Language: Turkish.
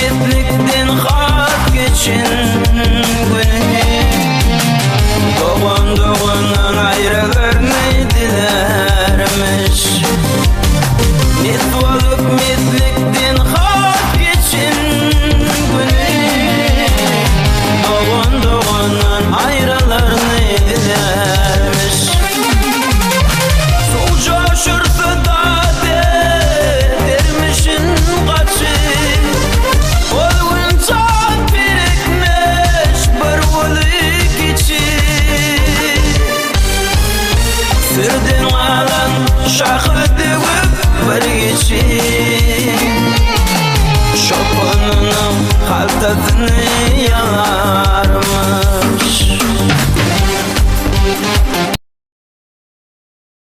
metlikten hat geçin günü. Doğandan ayrı görmeydilermiş. Metvalık metlikten hat geçin günü. Doğandan ayrılar neydilermiş. Solca şırtı da dermişin kaçı. Olgun çat birikmiş bir uluk içi. Sırdan alan şahı dövüp bir geçi. Şopunun haltasını yalar.